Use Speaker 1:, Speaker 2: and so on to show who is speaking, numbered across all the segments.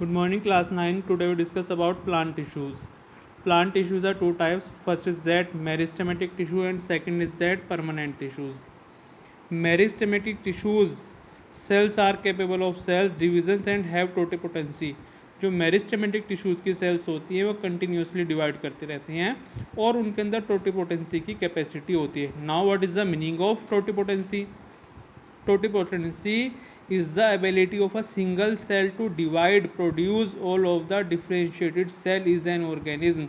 Speaker 1: Good morning, class 9. Today we discuss about plant tissues. Plant tissues are two types. First is that meristematic tissue and second is that permanent tissues. Meristematic tissues cells are capable of cells divisions and have totipotency. जो meristematic tissues की sales होती हैं वो continuously divide करती रहती हैं और उनके अंदर टोटिपोटेंसी की कैपेसिटी होती है. Now what is the meaning of totipotency? Totipotency is the ability of a single cell to divide, produce all of the differentiated cell is an organism.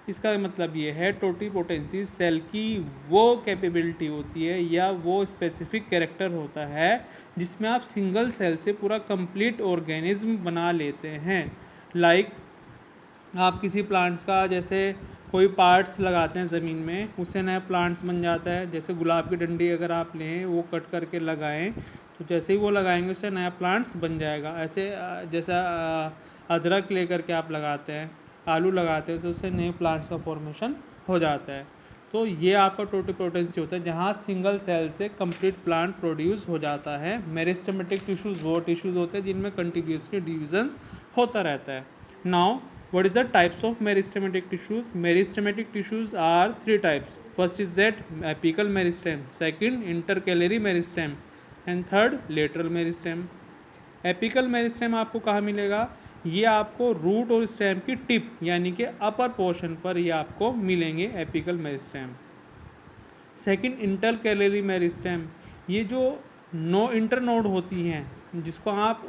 Speaker 1: इसका मतलब ये है टोटिपोटेंसी सेल की वो कैपेबिलिटी होती है या वो स्पेसिफिक कैरेक्टर होता है जिसमें आप सिंगल सेल से पूरा कंप्लीट ऑर्गेनिज्म बना लेते हैं. लाइक आप किसी प्लांट्स का जैसे कोई पार्ट्स लगाते हैं ज़मीन में, उससे नया प्लांट्स बन जाता है. जैसे गुलाब की डंडी अगर आप लें वो कट करके लगाएं तो जैसे ही वो लगाएंगे उससे नया प्लांट्स बन जाएगा. ऐसे जैसा अदरक लेकर के आप लगाते हैं, आलू लगाते हैं तो उससे नए प्लांट्स का फॉर्मेशन हो जाता है. तो ये आपका टोटिपोटेंसी होता है जहाँ सिंगल सेल से कंप्लीट प्लांट प्रोड्यूस हो जाता है. मेरिस्टेमेटिक टिश्यूज़ वो टिश्यूज़ होते हैं जिनमें कंटिन्यूसली डिविजन्स होता रहता है. Now what is the types of meristematic tissues? Meristematic tissues are three types. First is that apical meristem, second intercalary meristem and third lateral meristem. Apical meristem आपको कहाँ मिलेगा? ये आपको रूट और स्टेम की टिप यानी कि अपर पोर्शन पर ये आपको मिलेंगे apical meristem. Second intercalary meristem, ये जो इंटरनोड होती हैं जिसको आप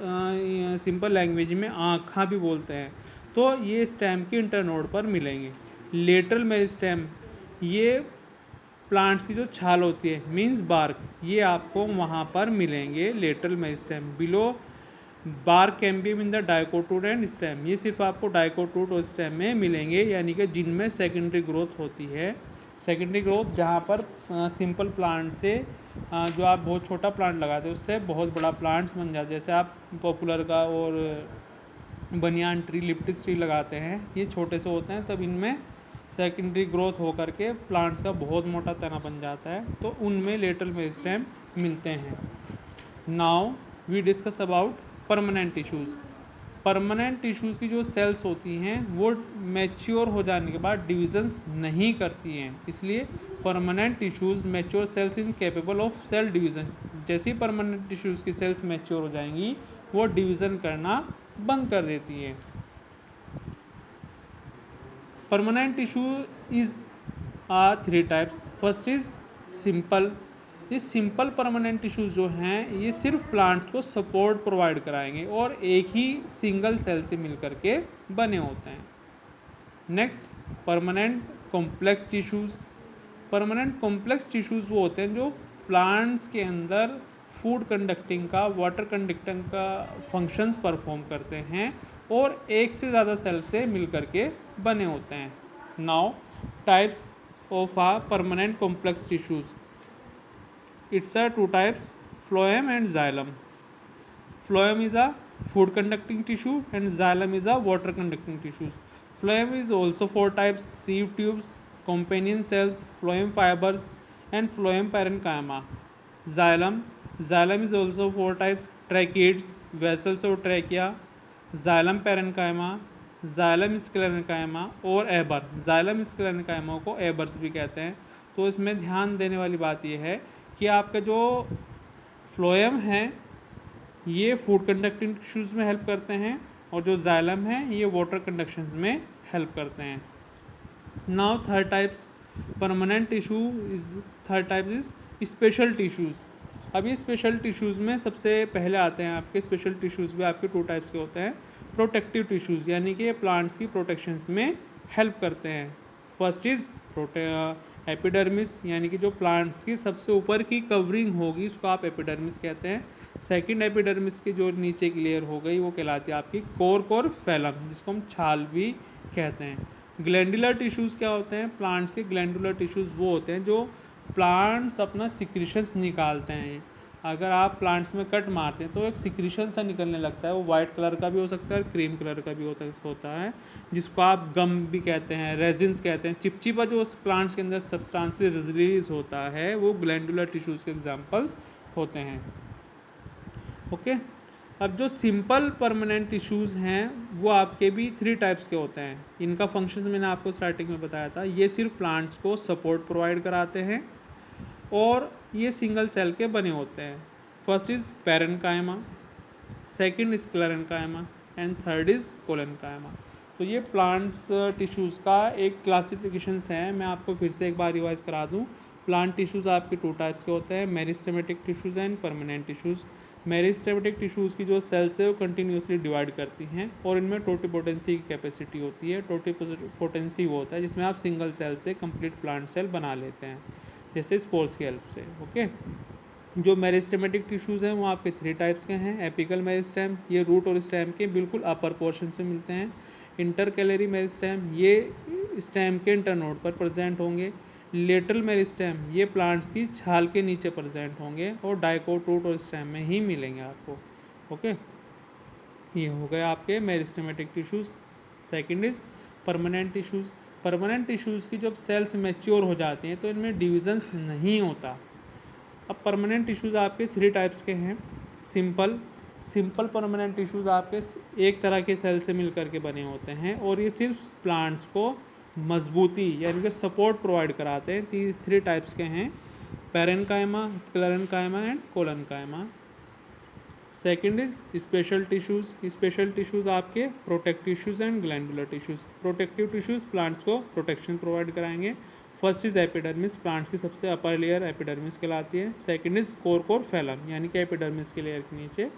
Speaker 1: सिंपल लैंग्वेज में आँखा भी बोलते हैं, तो ये स्टेम की इंटरनोड पर मिलेंगे. लेटरल मेरिस्टेम, ये प्लांट्स की जो छाल होती है मींस बार्क, ये आपको वहाँ पर मिलेंगे lateral meristem. Below bark can be in the dicot and stem, ये सिर्फ आपको डाइकोटूड और स्टेम में मिलेंगे यानी कि जिनमें सेकेंडरी ग्रोथ होती है. सेकेंडरी ग्रोथ जहाँ पर सिंपल प्लांट से जो आप बहुत छोटा प्लांट लगाते हैं उससे बहुत बड़ा प्लांट्स बन जाते हैं. जैसे आप पॉपुलर का और बनियान ट्री, लिप्टिस ट्री लगाते हैं, ये छोटे से होते हैं, तब इनमें सेकेंडरी ग्रोथ हो करके प्लांट्स का बहुत मोटा तना बन जाता है, तो उनमें लेटरल मेरिस्टेम मिलते हैं. Now we discuss about permanent tissues. Permanent tissues की जो सेल्स होती हैं वो मैच्योर हो जाने के बाद डिविजन्स नहीं करती हैं, इसलिए permanent tissues mature cells incapable of cell division. जैसे ही परमानेंट टिश्यूज़ की सेल्स मैच्योर हो जाएंगी वो डिवीज़न करना बंद कर देती है. Permanent tissue is three types. First is simple. ये सिंपल परमानेंट टिश्यूज़ जो हैं ये सिर्फ प्लांट्स को सपोर्ट प्रोवाइड कराएंगे और एक ही सिंगल सेल से मिल करके बने होते हैं. Next permanent complex tissues. Permanent complex tissues वो होते हैं जो प्लांट्स के अंदर फूड कंडक्टिंग का, वाटर कंडक्टिंग का फंक्शंस परफॉर्म करते हैं और एक से ज़्यादा सेल से मिल करके बने होते हैं. Now types of permanent complex tissues. It's two types, phloem and xylem. Phloem is a food conducting tissue and xylem is a water conducting tissue. Phloem is also four types: sieve tubes, companion cells, phloem fibers and phloem parenchyma. Xylem is also four types: tracheids, vessels or trachea, xylem parenchyma, xylem sclerenchyma और एबर. xylem sclerenchyma को Ebers भी कहते हैं. तो इसमें ध्यान देने वाली बात यह है कि आपका जो फ्लोएम है ये फूड कंडक्टिंग टिश्यूज़ में हेल्प करते हैं और जो जाइलम है ये वाटर कंडक्शंस में हेल्प करते हैं. Now third types permanent tissue is, third type is special tissues. अब ये स्पेशल टिश्यूज़ में सबसे पहले आते हैं आपके स्पेशल टिश्यूज़ भी आपके टू टाइप्स के होते हैं. प्रोटेक्टिव टिश्यूज़ यानी कि ये प्लांट्स की प्रोटेक्शंस में हेल्प करते हैं. फर्स्ट इज़ एपिडर्मिस यानी कि जो प्लांट्स की सबसे ऊपर की कवरिंग होगी उसको आप एपिडर्मिस कहते हैं. सेकंड एपिडर्मिस की जो नीचे की लेयर हो गई वो कहलाती है आपकी कोर्क और फैलम जिसको हम छाल भी कहते हैं. ग्लैंडुलर टिश्यूज़ क्या होते हैं? प्लांट्स के ग्लैंडुलर टिश्यूज़ वो होते हैं जो प्लांट्स अपना सिक्रीशंस निकालते हैं. अगर आप प्लांट्स में कट मारते हैं तो एक सिक्रीशन सा निकलने लगता है, वो वाइट कलर का भी हो सकता है और क्रीम कलर का भी होता है जिसको आप गम भी कहते हैं, रेजिन्स कहते हैं. चिपचिपा जो उस प्लांट्स के अंदर सब्सटेंसेस रिलीज होता है वो ग्लैंडुलर टिश्यूज़ के एग्जांपल्स होते हैं. ओके. अब जो सिंपल परमानेंट टिश्यूज़ हैं वो आपके भी 3 टाइप्स के होते हैं। इनका फंक्शंस मैंने आपको स्टार्टिंग में बताया था। ये सिर्फ प्लांट्स को सपोर्ट प्रोवाइड कराते हैं और ये सिंगल सेल के बने होते हैं। First is parenchyma, second is sclerenchyma and third is collenchyma. तो ये प्लांट्स टिश्यूज़ का एक क्लासिफिकेशंस है। मैं आपको फिर से एक बार रिवाइज करा दूँ। प्लांट टिश्यूज़ आपके 2 टाइप्स के होते हैं, meristematic tissues and permanent tissues. Meristematic tissues की जो सेल्स है वो कंटिन्यूसली डिवाइड करती हैं और इनमें टोटिपोटेंसी की कैपेसिटी होती है। टोटिपोटेंसी वो होता है जिसमें आप सिंगल सेल से कंप्लीट प्लांट सेल बना लेते हैं, जैसे स्पोर्स की हेल्प से। ओके, जो मेरिस्टेमेटिक टिश्यूज़ हैं वो आपके 3 टाइप्स के हैं। एपिकल मेरिस्टेम, ये रूट और स्टेम के बिल्कुल अपर पोर्शन से मिलते हैं। इंटरकैलरी मेरिस्टेम, ये स्टेम के इंटरनोड पर प्रेजेंट होंगे। लेटरल मेरिस्टेम, ये प्लांट्स की छाल के नीचे प्रेजेंट होंगे और डाइकोट रूट और स्टेम में ही मिलेंगे आपको। ओके, ये हो गए आपके meristematic tissues. Second is permanent tissues. Permanent tissues की जब सेल्स मैच्योर हो जाती हैं तो इनमें डिविजन्स नहीं होता। अब परमानेंट टिश्यूज़ आपके 3 टाइप्स के हैं। सिंपल परमानेंट टिश्यूज़ आपके एक तरह के सेल से मिल करके बने होते हैं और ये सिर्फ प्लांट्स को मजबूती यानी कि सपोर्ट प्रोवाइड कराते हैं। 3 टाइप्स के हैं, parenchyma, sclerenchyma and collenchyma. Second is special tissues. Special tissues आपके protective tissues and glandular tissues. Protective tissues plants को प्रोटेक्शन प्रोवाइड कराएंगे। फर्स्ट इज एपिडर्मिस, प्लांट्स की सबसे अपर लेयर एपिडर्मिस कहलाती है। सेकंड इज कोर फैलम, यानी कि epidermis के लेयर के नीचे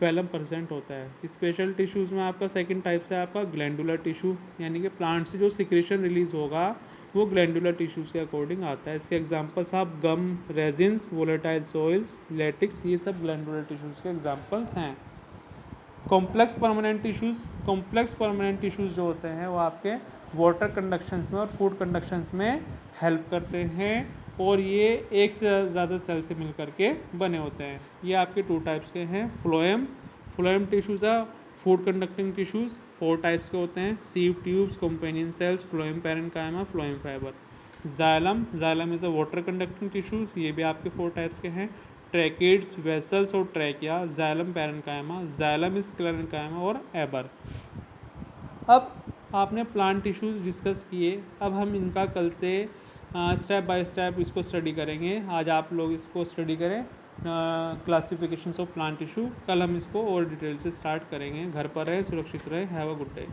Speaker 1: फैलम प्रेजेंट होता है। स्पेशल टिश्यूज़ में आपका सेकंड टाइप से आपका ग्लैंडुलर टिश्यू, यानी कि प्लांट से जो सिक्रेशन रिलीज होगा वो ग्लैंडुलर टिश्यूज़ के अकॉर्डिंग आता है। इसके एग्जांपल्स आप गम, रेजिन्स, वोलेटाइल सॉइल्स, लेटिक्स, ये सब ग्लैंडुलर टिश्यूज़ के एग्जांपल्स हैं। कॉम्प्लेक्स परमानेंट टिश्यूज़ जो होते हैं वो आपके वाटर कंडक्शंस में और फूड कंडक्शंस में हेल्प करते हैं और ये एक से ज़्यादा सेल से मिल करके बने होते हैं। ये आपके 2 टाइप्स के हैं। फ्लोएम टिश्यूज़ है फूड कंडक्टिंग टिश्यूज़ 4 टाइप्स के होते हैं। Sieve tubes, companion cells, phloem parenchyma, phloem fibre. Xylem is a water conducting tissues, ये भी आपके 4 टाइप्स के हैं। ट्रैकिड्स, वेसल्स और trachea, xylem parenchyma, xylem sclerenchyma और एबर। अब आपने प्लांट टिश्यूज़ डिस्कस किए, अब हम इनका कल से स्टेप बाय स्टेप इसको स्टडी करेंगे। आज आप लोग इसको स्टडी करें क्लासिफिकेशंस ऑफ प्लांट टिश्यू। कल हम इसको और डिटेल से स्टार्ट करेंगे। घर पर रहें, सुरक्षित रहें। Have a good day.